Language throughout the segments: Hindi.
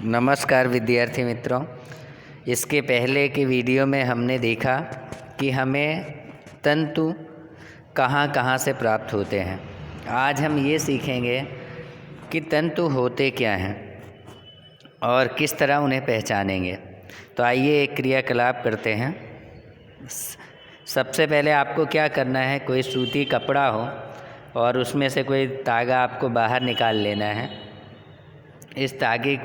नमस्कार विद्यार्थी मित्रों। इसके पहले के वीडियो में हमने देखा कि हमें तंतु कहाँ कहाँ से प्राप्त होते हैं। आज हम ये सीखेंगे कि तंतु होते क्या हैं और किस तरह उन्हें पहचानेंगे। तो आइए एक क्रियाकलाप करते हैं। सबसे पहले आपको क्या करना है, कोई सूती कपड़ा हो और उसमें से कोई तागा आपको बाहर निकाल लेना है। इस तागे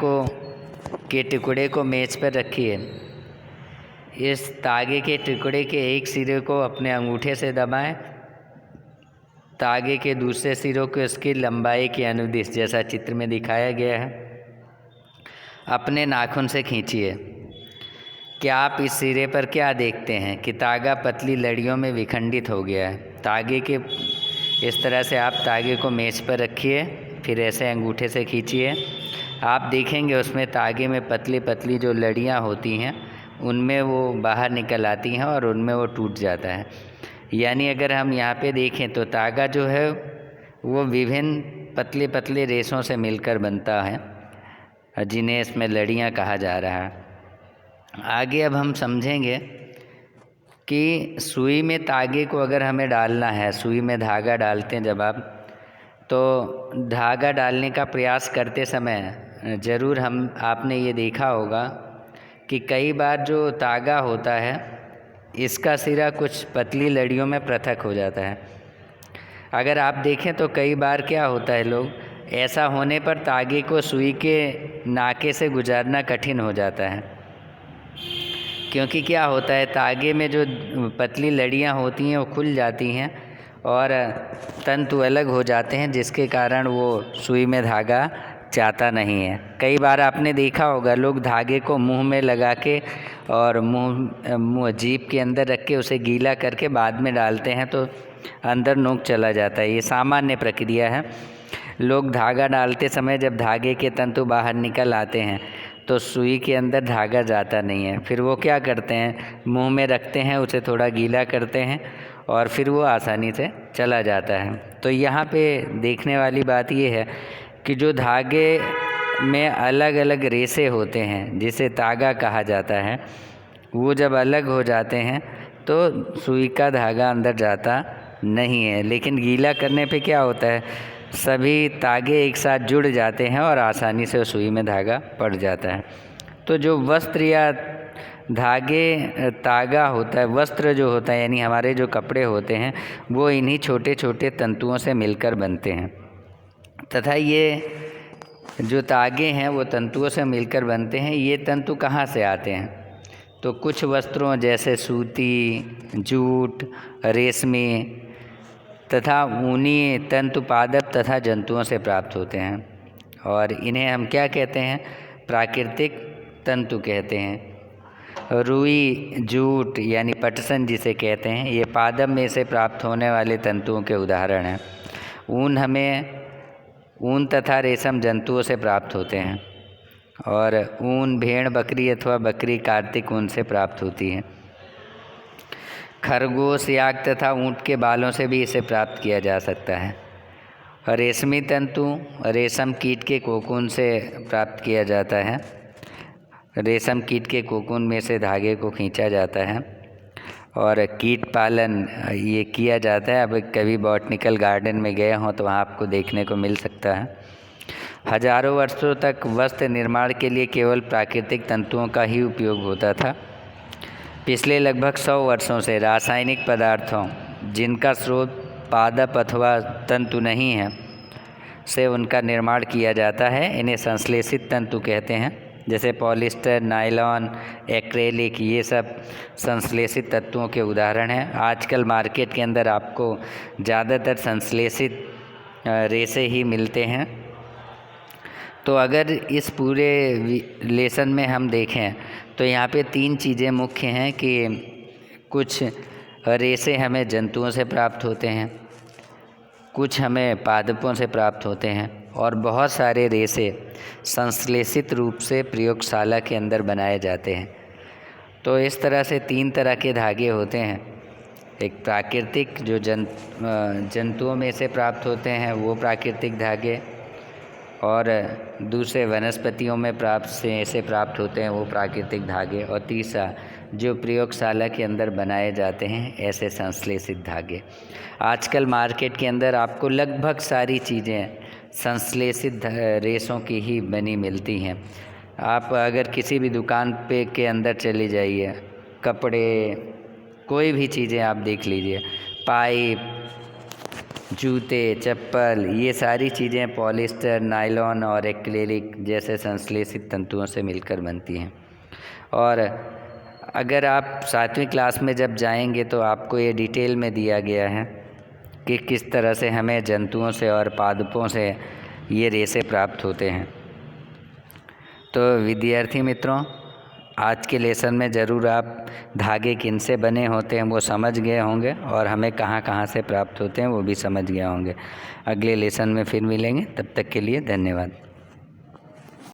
के टुकड़े को मेज़ पर रखिए। इस तागे के टुकड़े के एक सिरे को अपने अंगूठे से दबाएं। तागे के दूसरे सिरों को इसकी लंबाई के अनुदिश, जैसा चित्र में दिखाया गया है, अपने नाखून से खींचिए। क्या आप इस सिरे पर क्या देखते हैं कि तागा पतली लड़ियों में विखंडित हो गया है। तागे के इस तरह से आप तागे को मेज़ पर रखिए, फिर ऐसे अंगूठे से खींचिए। आप देखेंगे उसमें तागे में पतली पतली जो लड़ियाँ होती हैं उनमें वो बाहर निकल आती हैं और उनमें वो टूट जाता है। यानी अगर हम यहाँ पे देखें तो तागा जो है वो विभिन्न पतले पतले रेशों से मिलकर बनता है, जिन्हें इसमें लड़ियाँ कहा जा रहा है। आगे अब हम समझेंगे कि सुई में तागे को अगर हमें डालना है, सुई में धागा डालते हैं जब आप, तो धागा डालने का प्रयास करते समय ज़रूर आपने ये देखा होगा कि कई बार जो तागा होता है इसका सिरा कुछ पतली लड़ियों में पृथक हो जाता है। अगर आप देखें तो कई बार क्या होता है, लोग ऐसा होने पर तागे को सुई के नाके से गुजारना कठिन हो जाता है, क्योंकि क्या होता है, तागे में जो पतली लड़ियाँ होती हैं वो खुल जाती हैं और तंतु अलग हो जाते हैं, जिसके कारण वो सुई में धागा जाता नहीं है। कई बार आपने देखा होगा लोग धागे को मुंह में लगा के और मुंह जीभ के अंदर रख के उसे गीला करके बाद में डालते हैं तो अंदर नोक चला जाता है। ये सामान्य प्रक्रिया है। लोग धागा डालते समय जब धागे के तंतु बाहर निकल आते हैं तो सुई के अंदर धागा जाता नहीं है। फिर वो क्या करते हैं, मुंह में रखते हैं, उसे थोड़ा गीला करते हैं और फिर वो आसानी से चला जाता है। तो यहाँ पे देखने वाली बात ये है कि जो धागे में अलग अलग रेशे होते हैं जिसे तागा कहा जाता है, वो जब अलग हो जाते हैं तो सुई का धागा अंदर जाता नहीं है। लेकिन गीला करने पे क्या होता है, सभी तागे एक साथ जुड़ जाते हैं और आसानी से सुई में धागा पड़ जाता है। तो जो वस्त्र या तागा होता है, वस्त्र जो होता है यानी हमारे जो कपड़े होते हैं, वो इन्हीं छोटे छोटे तंतुओं से मिलकर बनते हैं। तथा ये जो तागे हैं वो तंतुओं से मिलकर बनते हैं। ये तंतु कहाँ से आते हैं, तो कुछ वस्त्रों जैसे सूती, जूट, रेशमी तथा ऊनी तंतु पादप तथा जंतुओं से प्राप्त होते हैं और इन्हें हम क्या कहते हैं, प्राकृतिक तंतु कहते हैं। रुई, जूट यानी पटसन जिसे कहते हैं, ये पादप में से प्राप्त होने वाले तंतुओं के उदाहरण हैं। ऊन हमें ऊन तथा रेशम जंतुओं से प्राप्त होते हैं और ऊन भेड़, बकरी अथवा बकरी कार्तिक ऊन से प्राप्त होती है। खरगोश, याक तथा ऊँट के बालों से भी इसे प्राप्त किया जा सकता है। रेशमी तंतु रेशम कीट के कोकून से प्राप्त किया जाता है। रेशम कीट के कोकून में से धागे को खींचा जाता है और कीट पालन ये किया जाता है। अब कभी बॉटनिकल गार्डन में गए हों तो वहाँ आपको देखने को मिल सकता है। हजारों वर्षों तक वस्त्र निर्माण के लिए केवल प्राकृतिक तंतुओं का ही उपयोग होता था। पिछले लगभग 100 वर्षों से रासायनिक पदार्थों, जिनका स्रोत पादप अथवा तंतु नहीं है, से उनका निर्माण किया जाता है। इन्हें संश्लेषित तंतु कहते हैं, जैसे पॉलिस्टर, नायलॉन, एक्रेलिक, ये सब संश्लेषित तत्वों के उदाहरण हैं। आजकल मार्केट के अंदर आपको ज़्यादातर संश्लेषित रेशे ही मिलते हैं। तो अगर इस पूरे लेसन में हम देखें तो यहाँ पे 3 चीज़ें मुख्य हैं कि कुछ रेशे हमें जंतुओं से प्राप्त होते हैं, कुछ हमें पादपों से प्राप्त होते हैं और बहुत सारे रेशे संश्लेषित रूप से प्रयोगशाला के अंदर बनाए जाते हैं। तो इस तरह से 3 तरह के धागे होते हैं। एक प्राकृतिक जो जंतुओं में से प्राप्त होते हैं वो प्राकृतिक धागे, और दूसरे वनस्पतियों में प्राप्त होते हैं वो प्राकृतिक धागे, और तीसरा जो प्रयोगशाला के अंदर बनाए जाते हैं ऐसे संश्लेषित धागे। आजकल मार्केट के अंदर आपको लगभग सारी चीज़ें संश्लेषित रेशों की ही बनी मिलती हैं। आप अगर किसी भी दुकान पे के अंदर चले जाइए, कपड़े, कोई भी चीज़ें आप देख लीजिए, पाइप, जूते, चप्पल, ये सारी चीज़ें पॉलिस्टर, नायलॉन और एक्रिलिक जैसे संश्लेषित तंतुओं से मिलकर बनती हैं। और अगर आप 7वीं क्लास में जब जाएंगे तो आपको ये डिटेल में दिया गया है कि किस तरह से हमें जंतुओं से और पादपों से ये रेशे प्राप्त होते हैं। तो विद्यार्थी मित्रों, आज के लेसन में ज़रूर आप धागे किन से बने होते हैं वो समझ गए होंगे, और हमें कहाँ कहाँ से प्राप्त होते हैं वो भी समझ गए होंगे। अगले लेसन में फिर मिलेंगे, तब तक के लिए धन्यवाद।